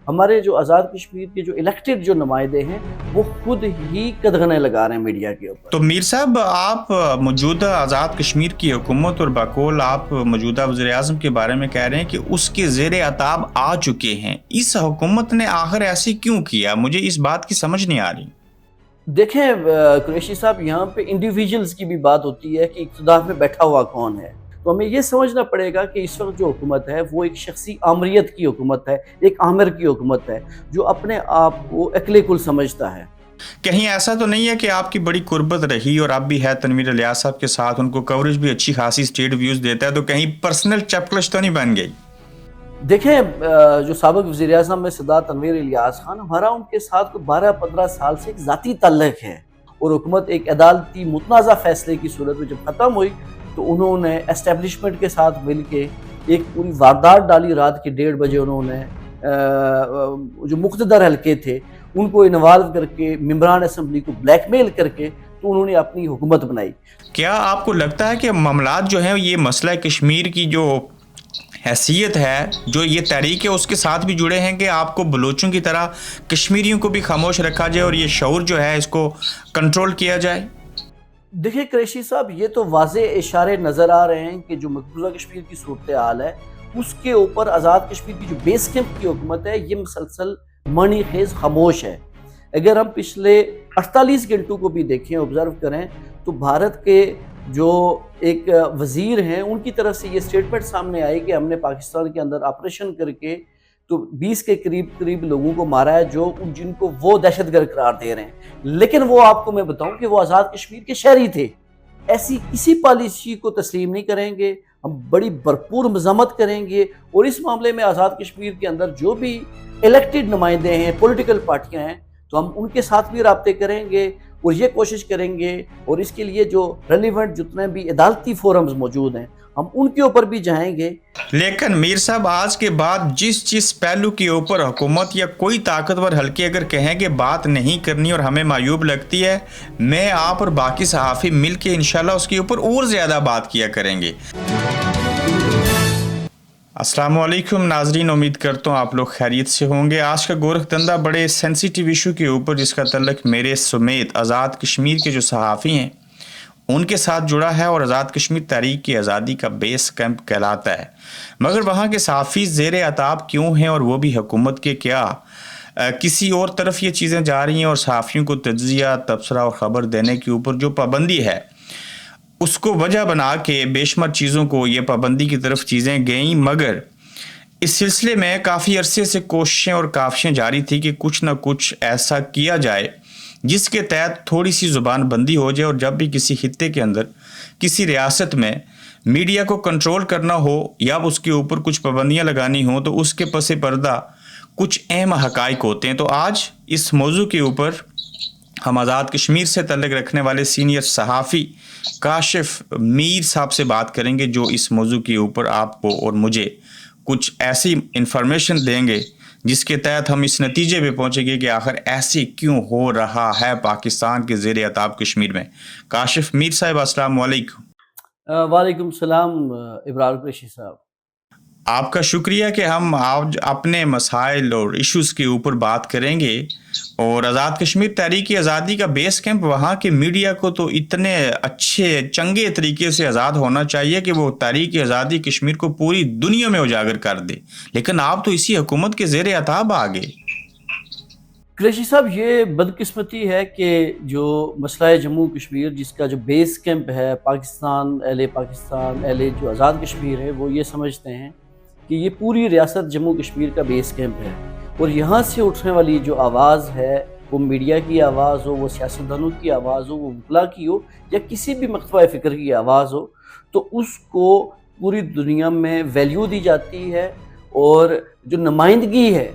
ہمارے جو آزاد کشمیر کے جو الیکٹڈ جو نمائندے ہیں وہ خود ہی قدغنے لگا رہے ہیں میڈیا کے اوپر۔ تو میر صاحب، آپ موجودہ آزاد کشمیر کی حکومت اور بقول آپ موجودہ وزیر اعظم کے بارے میں کہہ رہے ہیں کہ اس کے زیر عتاب آ چکے ہیں، اس حکومت نے آخر ایسے کیوں کیا؟ مجھے اس بات کی سمجھ نہیں آ رہی۔ دیکھیں قریشی صاحب، یہاں پہ انڈیویجولز کی بھی بات ہوتی ہے کہ اقتدار میں بیٹھا ہوا کون ہے، تو ہمیں یہ سمجھنا پڑے گا کہ اس وقت جو حکومت ہے وہ ایک شخصی آمریت کی حکومت ہے، ایک آمر کی حکومت ہے جو اپنے آپ کو اکلے کل سمجھتا ہے۔ کہیں ایسا تو نہیں ہے کہ آپ کی بڑی قربت رہی اور اب بھی ہے تنویر الیاس صاحب کے ساتھ، ان کو کوریج بھی اچھی خاصی اسٹیٹ ویوز دیتا ہے، تو کہیں پرسنل چپکلش تو نہیں بن گئی؟ دیکھیں جو سابق وزیر اعظم میں سردار تنویر الیاس خان، ہمارا ان کے ساتھ 12-15 سال سے ایک ذاتی تعلق ہے، اور حکومت ایک عدالتی متنازع فیصلے کی صورت میں جب ختم ہوئی تو انہوں نے اسٹیبلشمنٹ کے ساتھ مل کے ایک پوری واردات ڈالی۔ رات کے 1:30 بجے انہوں نے جو مقتدر حلقے تھے ان کو انوالو کر کے، ممبران اسمبلی کو بلیک میل کر کے، تو انہوں نے اپنی حکومت بنائی۔ کیا آپ کو لگتا ہے کہ معاملات جو ہیں یہ مسئلہ کشمیر کی جو حیثیت ہے، جو یہ تحریک ہے، اس کے ساتھ بھی جڑے ہیں کہ آپ کو بلوچوں کی طرح کشمیریوں کو بھی خاموش رکھا جائے اور یہ شعور جو ہے اس کو کنٹرول کیا جائے؟ دیکھیں قریشی صاحب، یہ تو واضح اشارے نظر آ رہے ہیں کہ جو مقبوضہ کشمیر کی صورتحال ہے اس کے اوپر آزاد کشمیر کی جو بیس کیمپ کی حکومت ہے یہ مسلسل معنی خیز خاموش ہے۔ اگر ہم پچھلے 48 گھنٹوں کو بھی دیکھیں، آبزرو کریں، تو بھارت کے جو ایک وزیر ہیں ان کی طرف سے یہ سٹیٹمنٹ سامنے آئی کہ ہم نے پاکستان کے اندر آپریشن کر کے تو 20 کے قریب لوگوں کو مارا ہے جن کو وہ دہشت گرد قرار دے رہے ہیں، لیکن وہ آپ کو میں بتاؤں کہ وہ آزاد کشمیر کے شہری تھے۔ ایسی کسی پالیسی کو تسلیم نہیں کریں گے، ہم بڑی بھرپور مذمت کریں گے، اور اس معاملے میں آزاد کشمیر کے اندر جو بھی الیکٹڈ نمائندے ہیں، پولیٹیکل پارٹیاں ہیں، تو ہم ان کے ساتھ بھی رابطے کریں گے اور یہ کوشش کریں گے، اور اس کے لیے جو ریلیونٹ جتنے بھی عدالتی فورمز موجود ہیں ہم ان کے اوپر بھی جائیں گے۔ لیکن میر صاحب، آج کے بعد جس پہلو کے اوپر حکومت یا کوئی طاقتور حلقے اگر کہیں کہ بات نہیں کرنی اور ہمیں معیوب لگتی ہے، میں آپ اور باقی صحافی مل کے انشاءاللہ اس کے اوپر اور زیادہ بات کیا کریں گے۔ السلام علیکم ناظرین، امید کرتا ہوں آپ لوگ خیریت سے ہوں گے۔ آج کا گورکھ دندہ بڑے سینسیٹیو ایشو کے اوپر، جس کا تعلق میرے سمیت آزاد کشمیر کے جو صحافی ہیں ان کے ساتھ جڑا ہے، اور آزاد کشمیر تحریک کی آزادی کا بیس کیمپ کہلاتا ہے، مگر وہاں کے صحافی زیر عتاب کیوں ہیں، اور وہ بھی حکومت کے کیا کسی اور طرف یہ چیزیں جا رہی ہیں، اور صحافیوں کو تجزیہ، تبصرہ اور خبر دینے کے اوپر جو پابندی ہے اس کو وجہ بنا کے بے شمار چیزوں کو یہ پابندی کی طرف چیزیں گئیں، مگر اس سلسلے میں کافی عرصے سے کوششیں اور کاوشیں جاری تھی کہ کچھ نہ کچھ ایسا کیا جائے جس کے تحت تھوڑی سی زبان بندی ہو جائے، اور جب بھی کسی خطے کے اندر، کسی ریاست میں میڈیا کو کنٹرول کرنا ہو یا اس کے اوپر کچھ پابندیاں لگانی ہوں تو اس کے پس پردہ کچھ اہم حقائق ہوتے ہیں۔ تو آج اس موضوع کے اوپر ہم آزاد کشمیر سے تعلق رکھنے والے سینئر صحافی کاشف میر صاحب سے بات کریں گے، جو اس موضوع کے اوپر آپ کو اور مجھے کچھ ایسی انفارمیشن دیں گے جس کے تحت ہم اس نتیجے پہ پہنچیں گے کہ آخر ایسے کیوں ہو رہا ہے پاکستان کے زیر عتاب کشمیر میں۔ کاشف میر صاحب، السلام علیکم۔ وعلیکم السلام ابرار قریشی صاحب۔ آپ کا شکریہ کہ ہم آج اپنے مسائل اور ایشوز کے اوپر بات کریں گے، اور آزاد کشمیر تحریک آزادی کا بیس کیمپ، وہاں کے میڈیا کو تو اتنے اچھے چنگے طریقے سے آزاد ہونا چاہیے کہ وہ تحریک آزادی کشمیر کو پوری دنیا میں اجاگر کر دے، لیکن آپ تو اسی حکومت کے زیر عتاب آ گئے۔ قریشی صاحب، یہ بدقسمتی ہے کہ جو مسئلہ جموں کشمیر جس کا جو بیس کیمپ ہے پاکستان، اہل جو آزاد کشمیر ہے، وہ یہ سمجھتے ہیں کہ یہ پوری ریاست جموں کشمیر کا بیس کیمپ ہے، اور یہاں سے اٹھنے والی جو آواز ہے، وہ میڈیا کی آواز ہو، وہ سیاستدانوں کی آواز ہو، وہ وکلا کی ہو، یا کسی بھی مکتبہ فکر کی آواز ہو، تو اس کو پوری دنیا میں ویلیو دی جاتی ہے، اور جو نمائندگی ہے،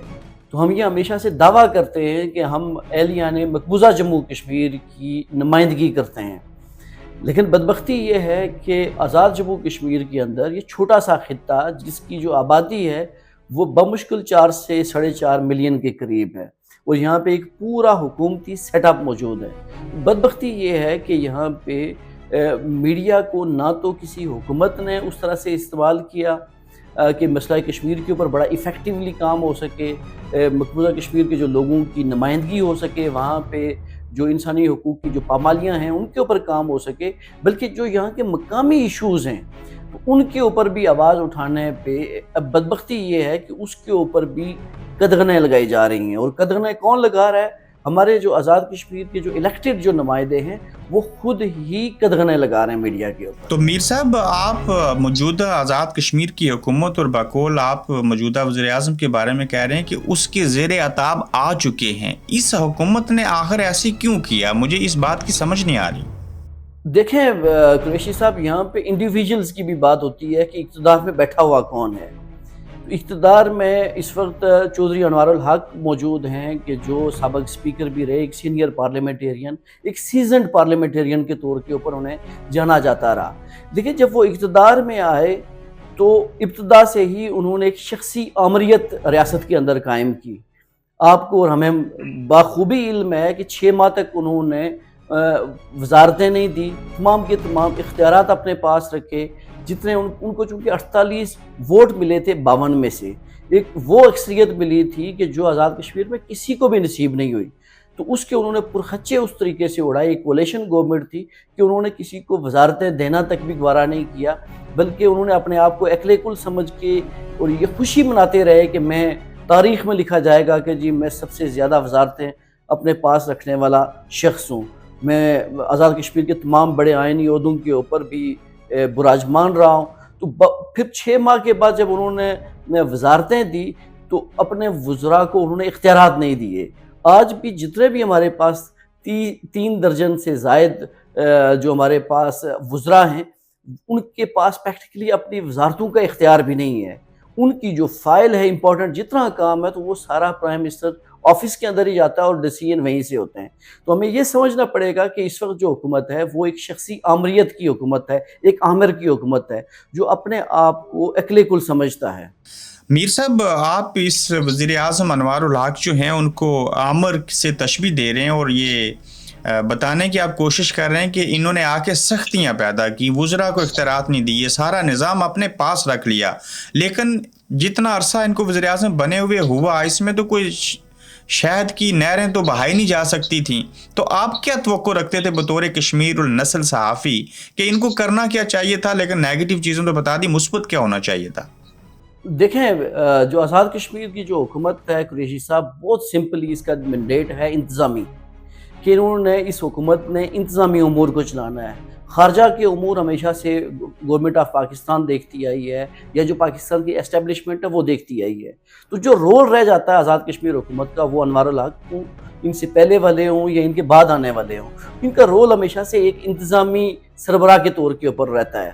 تو ہم یہ ہمیشہ سے دعویٰ کرتے ہیں کہ ہم اہلیان مقبوضہ جموں کشمیر کی نمائندگی کرتے ہیں، لیکن بدبختی یہ ہے کہ آزاد جموں کشمیر کے اندر یہ چھوٹا سا خطہ جس کی جو آبادی ہے وہ بمشکل 4 سے 4.5 ملین کے قریب ہے، اور یہاں پہ ایک پورا حکومتی سیٹ اپ موجود ہے۔ بدبختی یہ ہے کہ یہاں پہ میڈیا کو نہ تو کسی حکومت نے اس طرح سے استعمال کیا، کہ مسئلہ کشمیر کے اوپر بڑا ایفیکٹیولی کام ہو سکے، مقبوضہ کشمیر کے جو لوگوں کی نمائندگی ہو سکے، وہاں پہ جو انسانی حقوق کی جو پامالیاں ہیں ان کے اوپر کام ہو سکے، بلکہ جو یہاں کے مقامی ایشوز ہیں ان کے اوپر بھی آواز اٹھانے پہ بدبختی یہ ہے کہ اس کے اوپر بھی قدغنیں لگائی جا رہی ہیں۔ اور قدغنیں کون لگا رہا ہے؟ ہمارے جو آزاد کشمیر کے جو الیکٹڈ جو نمائندے ہیں وہ خود ہی قدغنیں لگا رہے ہیں میڈیا کے اوپر۔ تو میر صاحب، آپ موجودہ آزاد کشمیر کی حکومت اور بقول آپ موجودہ وزیر اعظم کے بارے میں کہہ رہے ہیں کہ اس کے زیر عتاب آ چکے ہیں، اس حکومت نے آخر ایسی کیوں کیا؟ مجھے اس بات کی سمجھ نہیں آ رہی۔ دیکھیں قریشی صاحب، یہاں پہ انڈیویجولز کی بھی بات ہوتی ہے کہ اقتدار میں بیٹھا ہوا کون ہے۔ اقتدار میں اس وقت چودھری انوار الحق موجود ہیں کہ جو سابق اسپیکر بھی رہے، ایک سینئر پارلیمنٹیرین، ایک سیزنڈ پارلیمنٹیرین کے طور کے اوپر انہیں جانا جاتا رہا۔ لیکن جب وہ اقتدار میں آئے تو ابتدا سے ہی انہوں نے ایک شخصی آمریت ریاست کے اندر قائم کی۔ آپ کو اور ہمیں بخوبی علم ہے کہ 6 ماہ تک انہوں نے وزارتیں نہیں دی، تمام کے تمام اختیارات اپنے پاس رکھے، جتنے ان کو چونکہ 48 ووٹ ملے تھے 52 میں سے، ایک وہ اکثریت ملی تھی کہ جو آزاد کشمیر میں کسی کو بھی نصیب نہیں ہوئی، تو اس کے انہوں نے پرخچے اس طریقے سے اڑائے۔ ایک کولیشن گورنمنٹ تھی کہ انہوں نے کسی کو وزارتیں دینا تک بھی گوارا نہیں کیا، بلکہ انہوں نے اپنے آپ کو اکلے کل سمجھ کے اور یہ خوشی مناتے رہے کہ میں تاریخ میں لکھا جائے گا کہ جی میں سب سے زیادہ وزارتیں اپنے پاس رکھنے والا شخص ہوں، میں آزاد کشمیر کے تمام بڑے آئینی عہدوں کے اوپر بھی براجمان رہا ہوں۔ تو پھر 6 ماہ کے بعد جب انہوں نے وزارتیں دی تو اپنے وزراء کو انہوں نے اختیارات نہیں دیے۔ آج بھی جتنے بھی ہمارے پاس 3 درجن سے زائد جو ہمارے پاس وزراء ہیں، ان کے پاس پریکٹیکلی اپنی وزارتوں کا اختیار بھی نہیں ہے۔ ان کی جو فائل ہے امپورٹنٹ جتنا کام ہے تو وہ سارا پرائم منسٹر آفس کے اندر ہی جاتا ہے اور ڈیسیژن وہیں سے ہوتے ہیں۔ تو ہمیں یہ سمجھنا پڑے گا کہ اس وقت جو حکومت ہے وہ ایک شخصی آمریت کی حکومت ہے، ایک آمر کی حکومت ہے جو اپنے آپ کو اکلے کل سمجھتا ہے۔ میر صاحب، آپ اس وزیر اعظم انوار الحق جو ہیں ان کو آمر سے تشبیہ دے رہے ہیں اور یہ بتانے کی آپ کوشش کر رہے ہیں کہ انہوں نے آ کے سختیاں پیدا کی، وزراء کو اختیارات نہیں دیے، سارا نظام اپنے پاس رکھ لیا۔ لیکن جتنا عرصہ ان کو وزیر اعظم بنے ہوئے ہوا، اس میں تو کوئی شہد کی نہریں تو بہائی نہیں جا سکتی تھیں۔ تو آپ کیا توقع رکھتے تھے بطور کشمیر النسل صحافی کہ ان کو کرنا کیا چاہیے تھا؟ لیکن نیگیٹو چیزوں تو بتا دی، مثبت کیا ہونا چاہیے تھا؟ دیکھیں جو آزاد کشمیر کی جو حکومت ہے قریشی صاحب، بہت سمپلی اس کا مینڈیٹ ہے انتظامی، کہ انہوں نے اس حکومت نے انتظامی امور کو چلانا ہے۔ خارجہ کے امور ہمیشہ سے گورنمنٹ آف پاکستان دیکھتی آئی ہے، یا جو پاکستان کی اسٹیبلشمنٹ ہے وہ دیکھتی آئی ہے۔ تو جو رول رہ جاتا ہے آزاد کشمیر حکومت کا، وہ انوار الحق کو ان سے پہلے والے ہوں یا ان کے بعد آنے والے ہوں، ان کا رول ہمیشہ سے ایک انتظامی سربراہ کے طور کے اوپر رہتا ہے۔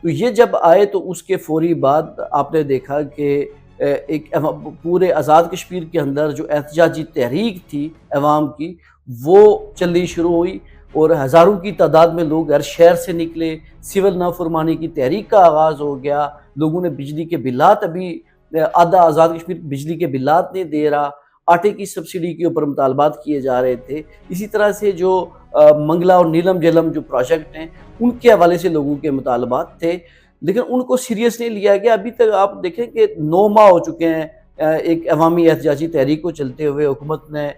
تو یہ جب آئے تو اس کے فوری بعد آپ نے دیکھا کہ ایک پورے آزاد کشمیر کے اندر جو احتجاجی تحریک تھی عوام کی وہ چلنی شروع ہوئی، اور ہزاروں کی تعداد میں لوگ ہر شہر سے نکلے، سول نافرمانی کی تحریک کا آغاز ہو گیا۔ لوگوں نے بجلی کے بلات، ابھی آدھا آزاد کشمیر بجلی کے بلات نہیں دے رہا، آٹے کی سبسڈی کے اوپر مطالبات کیے جا رہے تھے۔ اسی طرح سے جو منگلا اور نیلم جیلم جو پروجیکٹ ہیں ان کے حوالے سے لوگوں کے مطالبات تھے، لیکن ان کو سیریس نہیں لیا گیا۔ ابھی تک آپ دیکھیں کہ 9 ماہ ہو چکے ہیں ایک عوامی احتجاجی تحریک کو چلتے ہوئے۔ حکومت نے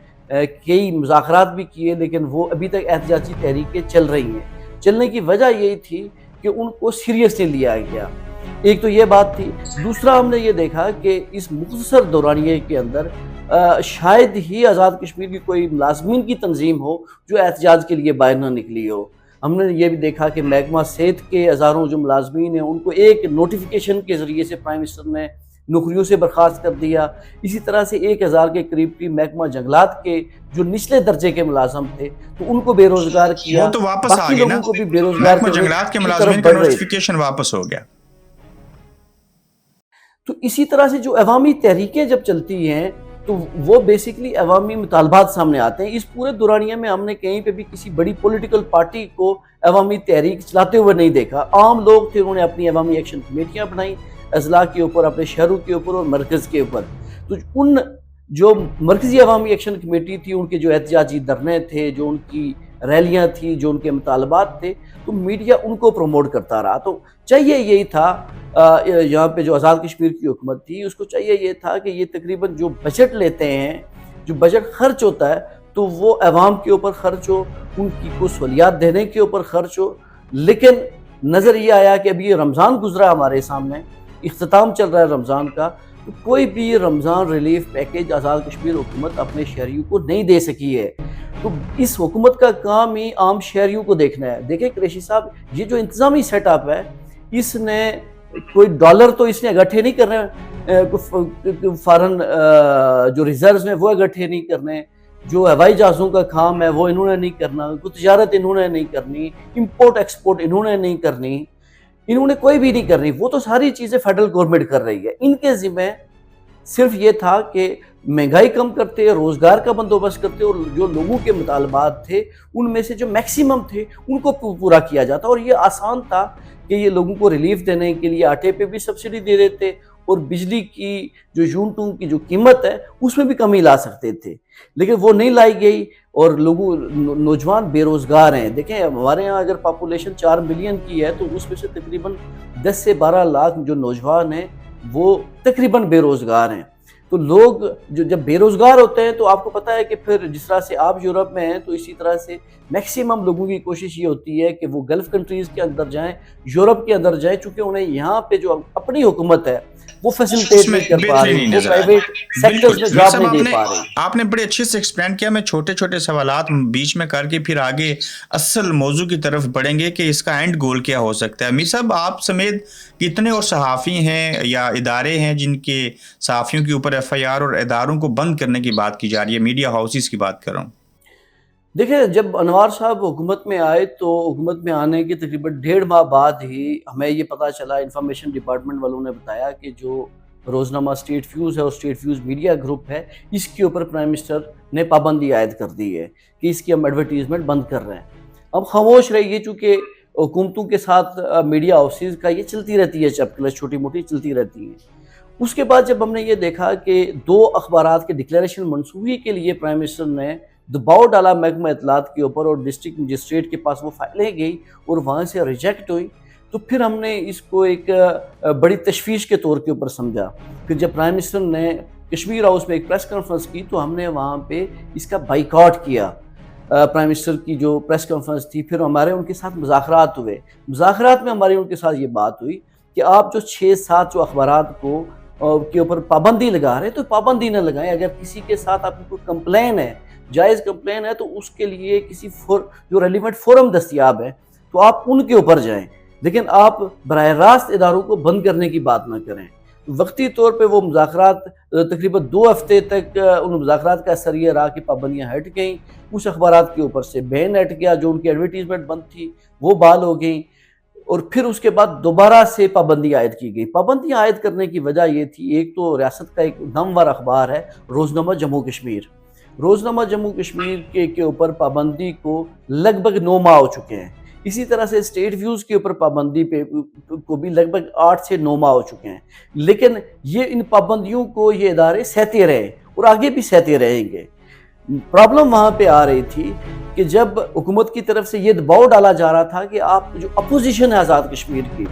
کئی مذاکرات بھی کیے لیکن وہ ابھی تک احتجاجی تحریکیں چل رہی ہیں۔ چلنے کی وجہ یہی تھی کہ ان کو سیریس نہیں لیا گیا۔ ایک تو یہ بات تھی۔ دوسرا ہم نے یہ دیکھا کہ اس مختصر دورانیے کے اندر شاید ہی آزاد کشمیر کی کوئی ملازمین کی تنظیم ہو جو احتجاج کے لیے باہر نہ نکلی ہو۔ ہم نے یہ بھی دیکھا کہ محکمہ صحت کے ہزاروں جو ملازمین ہیں ان کو ایک نوٹیفیکیشن کے ذریعے سے پرائم منسٹر نے نوکریوں سے برخاست کر دیا۔ اسی طرح سے 1000 کے قریب محکمہ جنگلات کے جو نچلے درجے کے ملازم تھے تو ان کو بے روزگار کیا۔ وہ تو واپس آ گئے نا، محکمہ جنگلات کے ملازمین کا نوٹیفیکیشن واپس ہو گیا۔ تو اسی طرح سے جو عوامی تحریکیں جب چلتی ہیں تو وہ بیسیکلی عوامی مطالبات سامنے آتے ہیں۔ اس پورے دورانیے میں ہم نے کہیں پہ بھی کسی بڑی پولیٹیکل پارٹی کو عوامی تحریک چلاتے ہوئے نہیں دیکھا۔ عام لوگ تھے، انہوں نے اپنی عوامی ایکشن کمیٹیاں بنائیں اضلاع کے اوپر، اپنے شہروں کے اوپر اور مرکز کے اوپر۔ تو ان جو مرکزی عوامی ایکشن کمیٹی تھی، ان کے جو احتجاجی دھرنے تھے، جو ان کی ریلیاں تھیں, جو ان کے مطالبات تھے, تو میڈیا ان کو پروموٹ کرتا رہا. تو چاہیے یہی تھا, یہاں پہ جو آزاد کشمیر کی حکومت تھی اس کو چاہیے یہ تھا کہ یہ تقریباً جو بجٹ لیتے ہیں, جو بجٹ خرچ ہوتا ہے, تو وہ عوام کے اوپر خرچ ہو, ان کو سہولیات دینے کے اوپر خرچ ہو. لیکن نظر یہ آیا کہ ابھی یہ رمضان گزرا ہمارے سامنے, اختتام چل رہا ہے رمضان کا, تو کوئی بھی رمضان ریلیف پیکیج آزاد کشمیر حکومت اپنے شہریوں کو نہیں دے سکی ہے. تو اس حکومت کا کام ہی عام شہریوں کو دیکھنا ہے. دیکھیں قریشی صاحب, یہ جو انتظامی سیٹ اپ ہے, اس نے کوئی ڈالر تو اس نے اکٹھے نہیں کرنے, فارن جو ریزروز ہیں وہ اکٹھے نہیں کرنے, جو ہوائی جہازوں کا کام ہے وہ انہوں نے نہیں کرنا, کوئی تجارت انہوں نے نہیں کرنی, امپورٹ ایکسپورٹ انہوں نے نہیں کرنی, انہوں نے کوئی بھی نہیں کرنی. وہ تو ساری چیزیں فیڈرل گورنمنٹ کر رہی ہے. ان کے ذمہ صرف یہ تھا کہ مہنگائی کم کرتے, روزگار کا بندوبست کرتے, اور جو لوگوں کے مطالبات تھے ان میں سے جو میکسیمم تھے ان کو پورا کیا جاتا. اور یہ آسان تھا کہ یہ لوگوں کو ریلیف دینے کے لیے آٹے پہ بھی سبسڈی دے دیتے, اور بجلی کی جو یونٹوں کی جو قیمت ہے اس میں بھی کمی لا سکتے تھے. لیکن وہ نہیں لائی گئی, اور لوگوں نوجوان بے روزگار ہیں. دیکھیں ہمارے ہاں اگر پاپولیشن 4 ملین کی ہے تو اس میں سے تقریباً 10 سے 12 لاکھ جو نوجوان ہیں وہ تقریباً بے روزگار ہیں. تو لوگ جب بے روزگار ہوتے ہیں تو آپ کو پتہ ہے کہ پھر جس طرح سے آپ یورپ میں ہیں, تو اسی طرح سے میکسیمم لوگوں کی کوشش یہ ہوتی ہے کہ وہ گلف کنٹریز کے اندر جائیں, یورپ کے اندر جائیں, چونکہ انہیں یہاں پہ جو اپنی حکومت ہے وہ فیسلٹیٹ نہیں کر پا رہی, وہ پرائیویٹ سیکٹرز میں جاب نہیں دے پا رہی. آپ نے بڑے اچھے سے ایکسپلین کیا. میں چھوٹے چھوٹے سوالات بیچ میں کر کے پھر آگے اصل موضوع کی طرف بڑھیں گے کہ اس کا اینڈ گول کیا ہو سکتا ہے. امیر صاحب, آپ سمیت کتنے اور صحافی ہیں یا ادارے ہیں جن کے صحافیوں کے اوپر ایف آئی آر, اور اداروں کو بند کرنے کی بات کی جا رہی ہے, میڈیا ہاؤسز کی بات کر رہا ہوں. دیکھیں جب انوار صاحب حکومت میں آئے تو حکومت میں آنے کے تقریباً 1.5 ماہ بعد ہی ہمیں یہ پتہ چلا, انفارمیشن ڈپارٹمنٹ والوں نے بتایا کہ جو روزنامہ اسٹیٹ فیوز ہے اور اسٹیٹ فیوز میڈیا گروپ ہے, اس کے اوپر پرائم منسٹر نے پابندی عائد کر دی ہے کہ اس کی ہم ایڈورٹیزمنٹ بند کر رہے ہیں. اب خاموش رہیے, چونکہ حکومتوں کے ساتھ میڈیا ہاؤسز کا یہ چلتی رہتی ہے, چپکلس چھوٹی موٹی چلتی رہتی ہیں. اس کے بعد جب ہم نے یہ دیکھا کہ 2 اخبارات کے ڈکلیریشن منسوخی کے لیے پرائم منسٹر نے دباؤ ڈالا محکمہ اطلاعات کے اوپر, اور ڈسٹرکٹ مجسٹریٹ کے پاس وہ فائلیں گئی اور وہاں سے ریجیکٹ ہوئی, تو پھر ہم نے اس کو ایک بڑی تشویش کے طور کے اوپر سمجھا. پھر جب پرائم منسٹر نے کشمیر ہاؤس میں ایک پریس کانفرنس کی تو ہم نے وہاں پہ اس کا بائیکاٹ کیا. پرائم منسٹر کی جو پریس کانفرنس تھی, پھر ہمارے ان کے ساتھ مذاکرات ہوئے. مذاکرات میں ہماری ان کے ساتھ یہ بات ہوئی کہ آپ جو 6-7 جو اخبارات کو کے اوپر پابندی لگا رہے تو پابندی نہ لگائیں. اگر کسی کے ساتھ آپ کو کمپلین ہے, جائز کمپلین ہے, تو اس کے لیے کسی جو ریلیونٹ فورم دستیاب ہے تو آپ ان کے اوپر جائیں, لیکن آپ براہ راست اداروں کو بند کرنے کی بات نہ کریں. وقتی طور پہ وہ مذاکرات تقریباً 2 ہفتے تک ان مذاکرات کا اثر یہ رہا کہ پابندیاں ہٹ گئیں. کچھ اخبارات کے اوپر سے بین ہٹ گیا, جو ان کی ایڈورٹیزمنٹ بند تھی وہ بحال ہو گئیں, اور پھر اس کے بعد دوبارہ سے پابندی عائد کی گئی. پابندیاں عائد کرنے کی وجہ یہ تھی, ایک تو ریاست کا ایک نامور اخبار ہے روزنامہ جموں کشمیر. روزنامہ جموں کشمیر کے اوپر پابندی کو لگ بھگ 9 ماہ ہو چکے ہیں. اسی طرح سے اسٹیٹ ویوز کے اوپر پابندی کو بھی لگ بھگ 8 سے 9 ماہ ہو چکے ہیں. لیکن یہ ان پابندیوں کو یہ ادارے سہتے رہے اور آگے بھی سہتے رہیں گے. پرابلم وہاں پہ آ رہی تھی کہ جب حکومت کی طرف سے یہ دباؤ ڈالا جا رہا تھا کہ آپ جو اپوزیشن ہے آزاد کشمیر کی,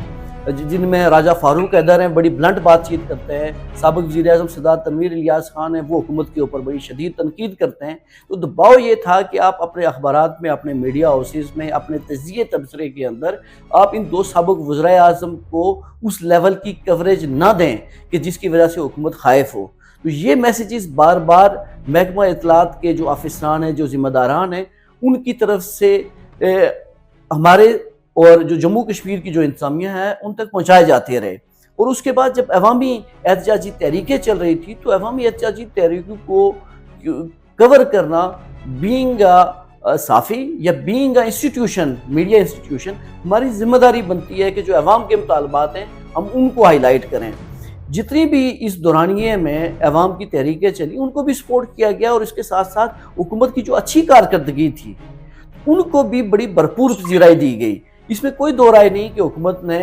جن میں راجہ فاروق حیدر ہیں, بڑی بلنٹ بات چیت کرتے ہیں, سابق وزیر اعظم سردار تنویر الیاس خان ہیں, وہ حکومت کے اوپر بڑی شدید تنقید کرتے ہیں. تو دباؤ یہ تھا کہ آپ اپنے اخبارات میں, اپنے میڈیا ہاؤسز میں, اپنے تجزیے تبصرے کے اندر آپ ان 2 سابق وزرائے اعظم کو اس لیول کی کوریج نہ دیں کہ جس کی وجہ سے حکومت خائف ہو. تو یہ میسیجز بار بار محکمہ اطلاعات کے جو افسران ہیں, جو ذمہ داران ہیں, ان کی طرف سے ہمارے اور جو جموں کشمیر کی جو انتظامیہ ہے ان تک پہنچائے جاتے رہے. اور اس کے بعد جب عوامی احتجاجی تحریکیں چل رہی تھی تو عوامی احتجاجی تحریکوں کو کور کرنا بینگ صحافی یا بینگ انسٹیٹیوشن, میڈیا انسٹیٹیوشن, ہماری ذمہ داری بنتی ہے کہ جو عوام کے مطالبات ہیں ہم ان کو ہائی لائٹ کریں. جتنی بھی اس دورانیے میں عوام کی تحریکیں چلی ان کو بھی سپورٹ کیا گیا, اور اس کے ساتھ ساتھ حکومت کی جو اچھی کارکردگی تھی ان کو بھی بڑی بھرپور پذیرائی دی گئی. اس میں کوئی دو رائے نہیں کہ حکومت نے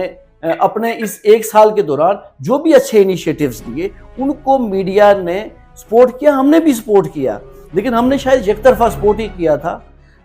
اپنے اس 1 سال کے دوران جو بھی اچھے انیشیٹیوز دیے ان کو میڈیا نے سپورٹ کیا, ہم نے بھی سپورٹ کیا, لیکن ہم نے شاید یک طرفہ سپورٹ ہی کیا تھا.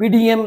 PDM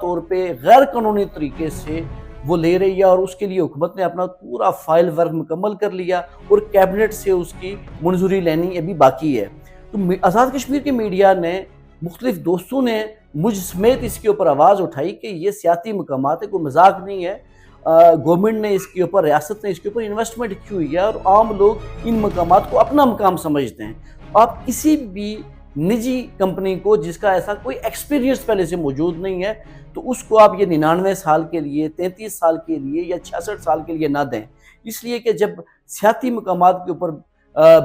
طور پہ غیر قانونی طریقے سے وہ لے رہی ہے، اور اس کے لیے حکومت نے اپنا پورا فائل ورک مکمل کر لیا اور کیبنٹ سے اس کی منظوری لینی ابھی باقی ہے۔ تو آزاد کشمیر کے میڈیا نے، مختلف دوستوں نے، مجھ سمیت اس کے اوپر آواز اٹھائی کہ یہ سیاسی مقامات ہے، کوئی مذاق نہیں ہے، گورنمنٹ نے اس کے اوپر، ریاست نے اس کے اوپر انویسٹمنٹ کی ہوئی ہے، اور عام لوگ ان مقامات کو اپنا مقام سمجھتے ہیں۔ آپ کسی بھی نجی کمپنی کو جس کا ایسا کوئی ایکسپیرینس پہلے سے موجود نہیں ہے، تو اس کو آپ یہ 99 سال کے لیے، 33 سال کے لیے یا 66 سال کے لیے نہ دیں، اس لیے کہ جب سیاسی مقامات کے اوپر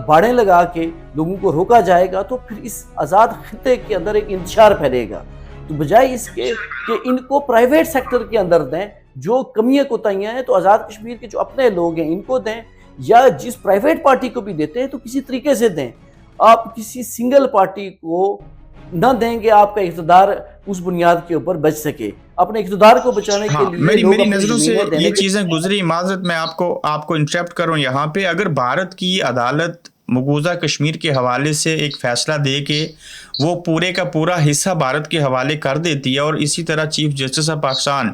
باڑیں لگا کے لوگوں کو روکا جائے گا تو پھر اس آزاد خطے کے اندر ایک انتشار پھیلے گا۔ تو بجائے اس کے کہ ان کو پرائیویٹ سیکٹر کے اندر دیں، جو کمیاں کوتاہیاں ہیں تو آزاد کشمیر کے جو اپنے لوگ ہیں ان کو دیں، یا جس پرائیویٹ پارٹی کو بھی دیتے ہیں تو کسی طریقے سے دیں۔ آپ کسی سنگل پارٹی کو نہ دیں کہ آپ کا اقتدار اس بنیاد کے اوپر بچ سکے۔ اپنے اقتدار کو بچانے کے لیے میری نظروں سے یہ چیزیں گزری، معذرت میں آپ کو انٹرپٹ کروں یہاں پہ، اگر بھارت کی عدالت مقبوضہ کشمیر کے حوالے سے ایک فیصلہ دے کے وہ پورے کا پورا حصہ بھارت کے حوالے کر دیتی ہے، اور اسی طرح چیف جسٹس آف پاکستان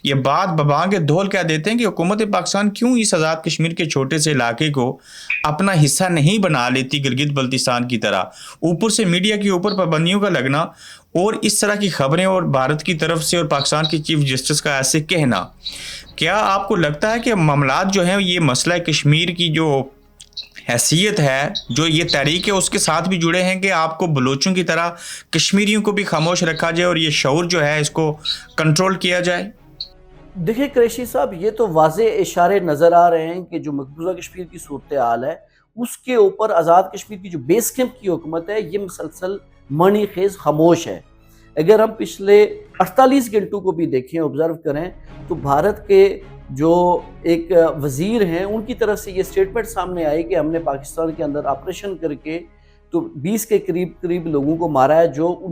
یہ بات ببانگ ڈھول کہہ دیتے ہیں کہ حکومت پاکستان کیوں اس آزاد کشمیر کے چھوٹے سے علاقے کو اپنا حصہ نہیں بنا لیتی گلگت بلتستان کی طرح، اوپر سے میڈیا کے اوپر پابندیوں کا لگنا اور اس طرح کی خبریں اور بھارت کی طرف سے اور پاکستان کے چیف جسٹس کا ایسے کہنا، کیا آپ کو لگتا ہے کہ معاملات جو ہیں یہ مسئلہ کشمیر کی جو حیثیت ہے، جو یہ تحریک ہے، اس کے ساتھ بھی جڑے ہیں کہ آپ کو بلوچوں کی طرح کشمیریوں کو بھی خاموش رکھا جائے اور یہ شعور جو ہے اس کو کنٹرول کیا جائے؟ دیکھیں قریشی صاحب، یہ تو واضح اشارے نظر آ رہے ہیں کہ جو مقبوضہ کشمیر کی صورتحال ہے اس کے اوپر آزاد کشمیر کی جو بیس کیمپ کی حکومت ہے یہ مسلسل معنی خیز خاموش ہے۔ اگر ہم پچھلے 48 گھنٹوں کو بھی دیکھیں، آبزرو کریں، تو بھارت کے جو ایک وزیر ہیں ان کی طرف سے یہ سٹیٹمنٹ سامنے آئی کہ ہم نے پاکستان کے اندر آپریشن کر کے تو 20 کے قریب لوگوں کو مارا ہے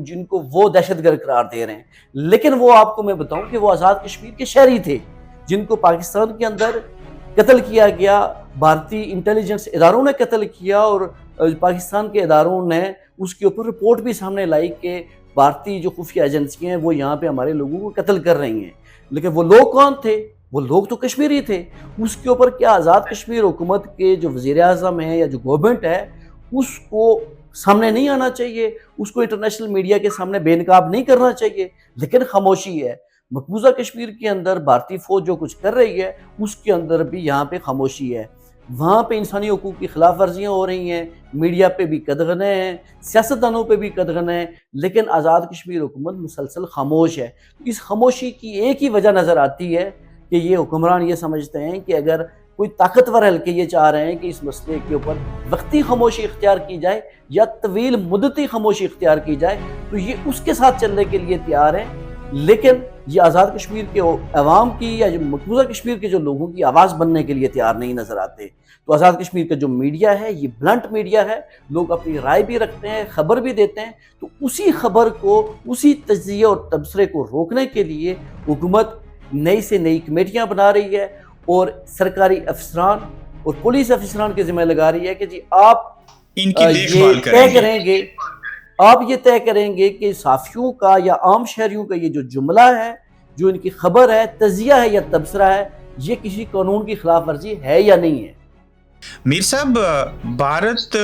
جن کو وہ دہشت گرد قرار دے رہے ہیں، لیکن وہ آپ کو میں بتاؤں کہ وہ آزاد کشمیر کے شہری تھے جن کو پاکستان کے اندر قتل کیا گیا، بھارتی انٹیلیجنس اداروں نے قتل کیا، اور پاکستان کے اداروں نے اس کے اوپر رپورٹ بھی سامنے لائی کہ بھارتی جو خفیہ ایجنسیاں ہیں وہ یہاں پہ ہمارے لوگوں کو قتل کر رہی ہیں۔ لیکن وہ لوگ کون تھے؟ وہ لوگ تو کشمیری تھے۔ اس کے اوپر کیا آزاد کشمیر حکومت کے جو وزیر اعظم ہیں یا جو گورنمنٹ ہے اس کو سامنے نہیں آنا چاہیے، اس کو انٹرنیشنل میڈیا کے سامنے بے نقاب نہیں کرنا چاہیے؟ لیکن خاموشی ہے۔ مقبوضہ کشمیر کے اندر بھارتی فوج جو کچھ کر رہی ہے اس کے اندر بھی یہاں پہ خاموشی ہے۔ وہاں پہ انسانی حقوق کی خلاف ورزیاں ہو رہی ہیں، میڈیا پہ بھی قدغنیں ہیں، سیاستدانوں پہ بھی قدغنیں ہیں، لیکن آزاد کشمیر حکومت مسلسل خاموش ہے۔ اس خاموشی کی ایک ہی وجہ نظر آتی ہے کہ یہ حکمران یہ سمجھتے ہیں کہ اگر کوئی طاقتور حلقے یہ چاہ رہے ہیں کہ اس مسئلے کے اوپر وقتی خاموشی اختیار کی جائے یا طویل مدتی خاموشی اختیار کی جائے تو یہ اس کے ساتھ چلنے کے لیے تیار ہیں، لیکن یہ آزاد کشمیر کے عوام کی یا جو مقبوضہ کشمیر کے جو لوگوں کی آواز بننے کے لیے تیار نہیں نظر آتے۔ تو آزاد کشمیر کا جو میڈیا ہے یہ بلنٹ میڈیا ہے، لوگ اپنی رائے بھی رکھتے ہیں، خبر بھی دیتے ہیں، تو اسی خبر کو، اسی تجزیے اور تبصرے کو روکنے کے لیے حکومت نئی سے نئی کمیٹیاں بنا رہی ہے اور سرکاری افسران اور پولیس افسران کے ذمہ لگا رہی ہے کہ جی آپ ان کی دیکھ یہ بھال طے کریں گے، آپ یہ طے کریں گے کہ صحافیوں کا یا عام شہریوں کا یہ جو جملہ ہے، جو ان کی خبر ہے، تجزیہ ہے یا تبصرہ ہے، یہ کسی قانون کی خلاف ورزی ہے یا نہیں ہے۔ میر صاحب، بھارت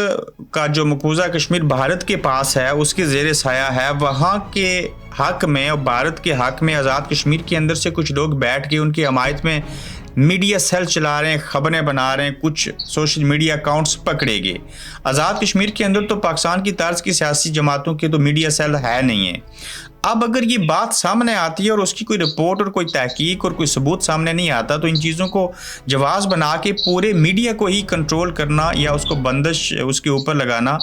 کا جو مقبوضہ کشمیر بھارت کے پاس ہے، اس کے زیر سایہ ہے، وہاں کے حق میں اور بھارت کے حق میں آزاد کشمیر کے اندر سے کچھ لوگ بیٹھ کے ان کی حمایت میں میڈیا سیل چلا رہے ہیں، خبریں بنا رہے ہیں، کچھ سوشل میڈیا اکاؤنٹس پکڑے گئے۔ آزاد کشمیر کے اندر تو پاکستان کی طرز کی سیاسی جماعتوں کے تو میڈیا سیل ہے نہیں ہے۔ اب اگر یہ بات سامنے آتی ہے اور اس کی کوئی رپورٹ اور کوئی تحقیق اور کوئی ثبوت سامنے نہیں آتا تو ان چیزوں کو جواز بنا کے پورے میڈیا کو ہی کنٹرول کرنا یا اس کو بندش اس کے اوپر لگانا،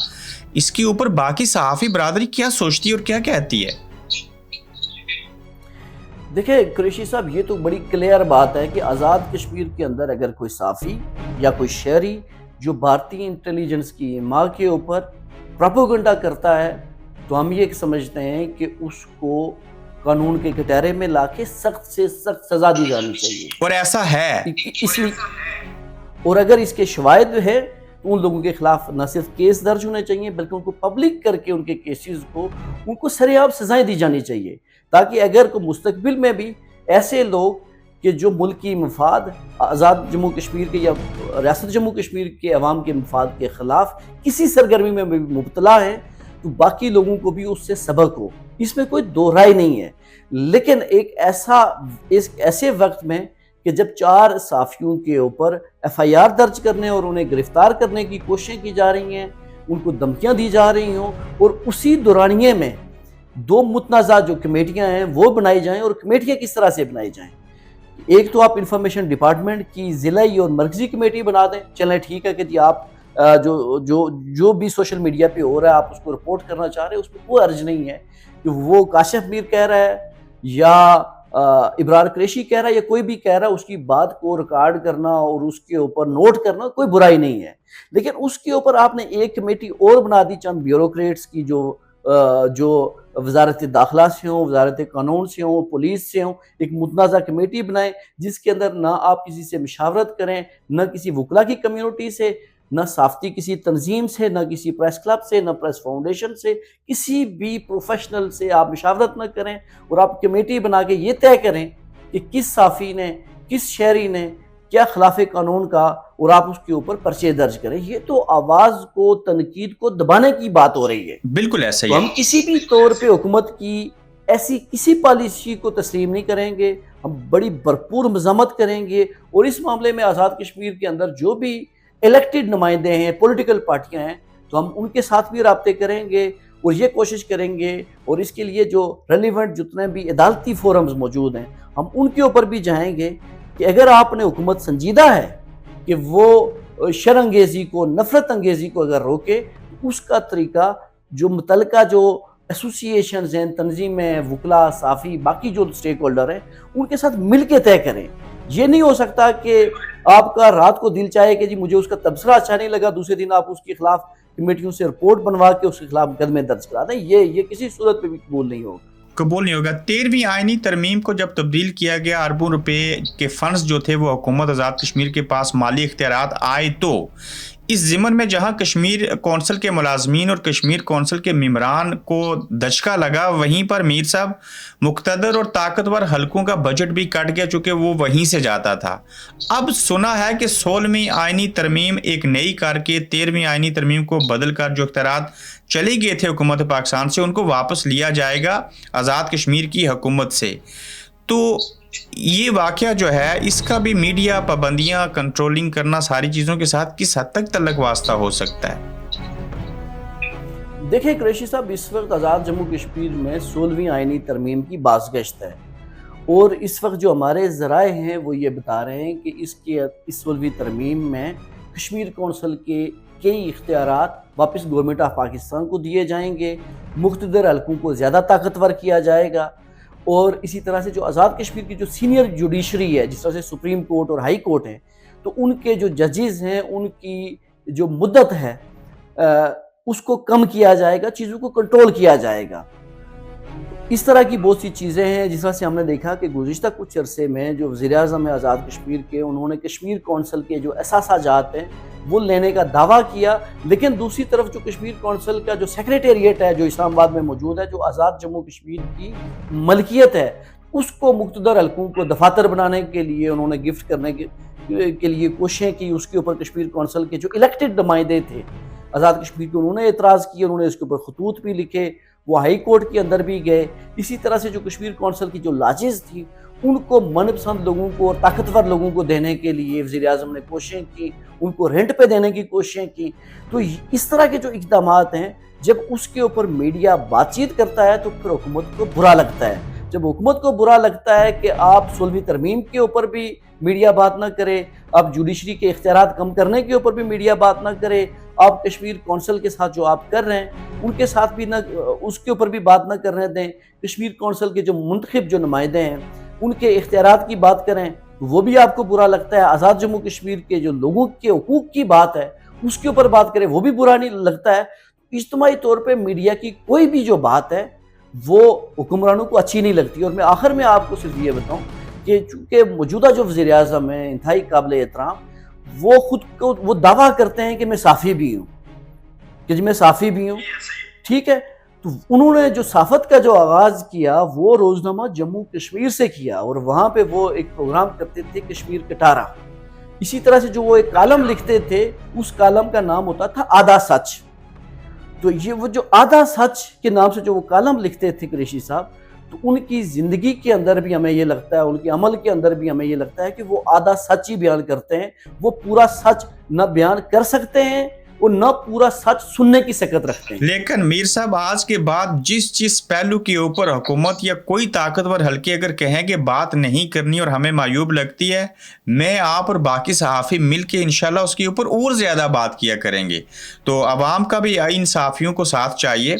اس کے اوپر باقی صحافی برادری کیا سوچتی ہے اور کیا کہتی ہے؟ دیکھیں قریشی صاحب، یہ تو بڑی کلیئر بات ہے کہ آزاد کشمیر کے اندر اگر کوئی صحافی یا کوئی شہری جو بھارتی انٹیلیجنس کی ماں کے اوپر پروپیگنڈا کرتا ہے تو ہم یہ سمجھتے ہیں کہ اس کو قانون کے گٹارے میں لا کے سخت سے سخت سزا دی جانی چاہیے، اور ایسا ہے۔ اس لیے، اور اگر اس کے شواہد ہے تو ان لوگوں کے خلاف نہ صرف کیس درج ہونے چاہیے بلکہ ان کو پبلک کر کے ان کے کیسز کو ان کو سریعاب سزائیں دی جانی چاہیے، تاکہ اگر کو مستقبل میں بھی ایسے لوگ کہ جو ملک کی مفاد، آزاد جموں کشمیر کے یا ریاست جموں کشمیر کے عوام کے مفاد کے خلاف کسی سرگرمی میں مبتلا ہیں تو باقی لوگوں کو بھی اس سے سبق ہو، اس میں کوئی دو رائے نہیں ہے۔ لیکن ایک ایسے وقت میں کہ جب 4 صحافیوں کے اوپر ایف آئی آر درج کرنے اور انہیں گرفتار کرنے کی کوششیں کی جا رہی ہیں، ان کو دھمکیاں دی جا رہی ہوں، اور اسی دورانیے میں 2 متنازع جو کمیٹیاں ہیں وہ بنائی جائیں، اور کمیٹیاں کس طرح سے بنائی جائیں؟ ایک تو آپ انفارمیشن ڈپارٹمنٹ کی ضلعی اور مرکزی کمیٹی بنا دیں، چلیں ٹھیک ہے کہ جی آپ جو بھی سوشل میڈیا پہ ہو رہا ہے آپ اس کو رپورٹ کرنا چاہ رہے ہیں، اس میں کوئی حرج نہیں ہے کہ وہ کاشف میر کہہ رہا ہے یا ابرار قریشی کہہ رہا ہے یا کوئی بھی کہہ رہا ہے، اس کی بات کو ریکارڈ کرنا اور اس کے اوپر نوٹ کرنا کوئی برائی نہیں ہے۔ لیکن اس کے اوپر آپ نے ایک کمیٹی اور بنا دی چند بیوروکریٹس کی جو وزارت داخلہ سے ہوں، وزارت قانون سے ہوں، پولیس سے ہوں، ایک متنازع کمیٹی بنائیں جس کے اندر نہ آپ کسی سے مشاورت کریں، نہ کسی وکلا کی کمیونٹی سے، نہ صحافتی کسی تنظیم سے، نہ کسی پریس کلب سے، نہ پریس فاؤنڈیشن سے، کسی بھی پروفیشنل سے آپ مشاورت نہ کریں، اور آپ کمیٹی بنا کے یہ طے کریں کہ کس صحافی نے، کس شہری نے کیا خلاف قانون کا، اور آپ اس کے اوپر پرچے درج کریں۔ یہ تو آواز کو، تنقید کو دبانے کی بات ہو رہی ہے۔ بالکل ایسا ہی تو ہے۔ ہم کسی بھی طور پہ حکومت کی ایسی کسی پالیسی کو تسلیم نہیں کریں گے، ہم بڑی بھرپور مذمت کریں گے، اور اس معاملے میں آزاد کشمیر کے اندر جو بھی الیکٹڈ نمائندے ہیں، پولیٹیکل پارٹیاں ہیں، تو ہم ان کے ساتھ بھی رابطے کریں گے اور یہ کوشش کریں گے، اور اس کے لیے جو ریلیونٹ جتنے بھی عدالتی فورمز موجود ہیں ہم ان کے اوپر بھی جائیں گے کہ اگر آپ نے حکومت سنجیدہ ہے کہ وہ شرانگیزی کو، نفرت انگیزی کو اگر روکے، اس کا طریقہ جو متعلقہ جو ایسوسی ایشنز ہیں، تنظیمیں ہیں، وکلا، صحافی، باقی جو سٹیک ہولڈر ہیں ان کے ساتھ مل کے طے کریں۔ یہ نہیں ہو سکتا کہ آپ کا رات کو دل چاہے کہ جی مجھے اس کا تبصرہ اچھا نہیں لگا، دوسرے دن آپ اس کے خلاف کمیٹیوں سے رپورٹ بنوا کے اس کے خلاف مقدمے درج کرا دیں۔ یہ کسی صورت پہ بھی قبول نہیں ہوگا۔ 13ویں آئینی ترمیم کو جب تبدیل کیا گیا، اربوں روپے کے فنڈز جو تھے وہ حکومت آزاد کشمیر کے پاس مالی اختیارات آئے، تو اس ضمن میں جہاں کشمیر کونسل کے ملازمین اور کشمیر کونسل کے ممبران کو دھچکا لگا، وہیں پر میر صاحب مقتدر اور طاقتور حلقوں کا بجٹ بھی کٹ گیا، چونکہ وہ وہیں سے جاتا تھا۔ اب سنا ہے کہ 16ویں آئینی ترمیم ایک نئی کر کے 13ویں آئینی ترمیم کو بدل کر جو اختیارات چلی گئے تھے حکومت پاکستان سے ان کو واپس لیا جائے گا آزاد کشمیر کی حکومت سے۔ تو یہ واقعہ جو ہے اس کا بھی میڈیا پابندیاں، کنٹرولنگ کرنا، ساری چیزوں کے ساتھ کس حد تک تعلق واسطہ ہو سکتا ہے؟ دیکھیں قریشی صاحب، اس وقت آزاد جموں کشمیر میں 16ویں آئینی ترمیم کی بازگشت ہے، اور اس وقت جو ہمارے ذرائع ہیں وہ یہ بتا رہے ہیں کہ اس 16ویں ترمیم میں کشمیر کونسل کے کئی اختیارات واپس گورنمنٹ آف پاکستان کو دیے جائیں گے، مقتدر حلقوں کو زیادہ طاقتور کیا جائے گا، اور اسی طرح سے جو آزاد کشمیر کی جو سینئر جوڈیشری ہے، جس طرح سے سپریم کورٹ اور ہائی کورٹ ہیں، تو ان کے جو ججز ہیں ان کی جو مدت ہے اس کو کم کیا جائے گا، چیزوں کو کنٹرول کیا جائے گا۔ اس طرح کی بہت سی چیزیں ہیں، جس طرح سے ہم نے دیکھا کہ گزشتہ کچھ عرصے میں جو وزیر اعظم ہے آزاد کشمیر کے، انہوں نے کشمیر کونسل کے جو اثاثہ جات ہیں وہ لینے کا دعویٰ کیا، لیکن دوسری طرف جو کشمیر کونسل کا جو سیکریٹریٹ ہے جو اسلام آباد میں موجود ہے، جو آزاد جموں کشمیر کی ملکیت ہے، اس کو مقتدر حلقوں کو دفاتر بنانے کے لیے انہوں نے گفٹ کرنے کے لیے کوششیں کی۔ اس کے اوپر کشمیر کونسل کے جو الیکٹڈ نمائندے تھے آزاد کشمیر کے، انہوں نے اعتراض کیا، انہوں نے اس کے اوپر خطوط بھی لکھے، وہ ہائی کورٹ کے اندر بھی گئے۔ اسی طرح سے جو کشمیر کونسل کی جو لاجز تھی ان کو من پسند لوگوں کو اور طاقتور لوگوں کو دینے کے لیے وزیر اعظم نے کوششیں کی، ان کو رینٹ پہ دینے کی کوششیں کی۔ تو اس طرح کے جو اقدامات ہیں، جب اس کے اوپر میڈیا بات چیت کرتا ہے تو پھر حکومت کو برا لگتا ہے۔ جب حکومت کو برا لگتا ہے کہ آپ 16ویں ترمیم کے اوپر بھی میڈیا بات نہ کرے، آپ جوڈیشری کے اختیارات کم کرنے کے اوپر بھی میڈیا بات نہ کرے، آپ کشمیر کونسل کے ساتھ جو آپ کر رہے ہیں ان کے ساتھ بھی نہ، اس کے اوپر بھی بات نہ کرنے دیں، کشمیر کونسل کے جو منتخب جو نمائندے ہیں ان کے اختیارات کی بات کریں، وہ بھی آپ کو برا لگتا ہے۔ آزاد جموں کشمیر کے جو لوگوں کے حقوق کی بات ہے اس کے اوپر بات کریں، وہ بھی برا نہیں لگتا ہے۔ اجتماعی طور پہ میڈیا کی کوئی بھی جو بات ہے وہ حکمرانوں کو اچھی نہیں لگتی۔ اور میں آخر میں آپ کو صرف یہ بتاؤں کہ چونکہ موجودہ جو وزیر اعظم ہیں انتہائی قابل احترام، وہ خود کو وہ دعویٰ کرتے ہیں کہ میں صافی بھی ہوں، کہ جی میں صافی بھی ہوں، ٹھیک ہے. تو انہوں نے جو صحافت کا جو آغاز کیا وہ روزنامہ جموں کشمیر سے کیا، اور وہاں پہ وہ ایک پروگرام کرتے تھے کشمیر کٹارا. اسی طرح سے جو وہ ایک کالم لکھتے تھے اس کالم کا نام ہوتا تھا آدھا سچ. تو یہ وہ جو آدھا سچ کے نام سے جو وہ کالم لکھتے تھے قریشی صاحب، تو ان کی زندگی کے اندر بھی ہمیں یہ لگتا ہے، ان کے عمل کے اندر بھی ہمیں یہ لگتا ہے کہ وہ آدھا سچ ہی بیان کرتے ہیں. وہ پورا سچ نہ بیان کر سکتے ہیں اور نہ پورا سچ سننے کی سکت رکھتے ہیں. لیکن میر صاحب آج کے بعد جس پہلو کے اوپر حکومت یا کوئی طاقتور حلقے اگر کہیں کہ بات نہیں کرنی اور ہمیں معیوب لگتی ہے، میں آپ اور باقی صحافی مل کے انشاءاللہ اس کے اوپر اور زیادہ بات کیا کریں گے. تو عوام کا بھی ان صحافیوں کو ساتھ چاہیے.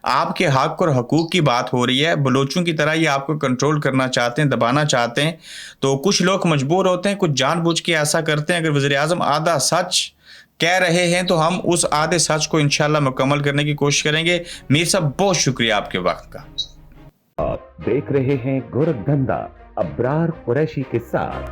آپ کے حق اور حقوق کی بات ہو رہی ہے، بلوچوں کی طرح یہ آپ کو کنٹرول کرنا چاہتے ہیں، دبانا چاہتے ہیں. تو کچھ لوگ مجبور ہوتے ہیں، کچھ جان بوجھ کے ایسا کرتے ہیں. اگر وزیر اعظم آدھا سچ کہہ رہے ہیں تو ہم اس آدھے سچ کو انشاءاللہ مکمل کرنے کی کوشش کریں گے. میر صاحب بہت شکریہ آپ کے وقت کا. آپ دیکھ رہے ہیں گورکھ دھندا ابرار قریشی کے ساتھ.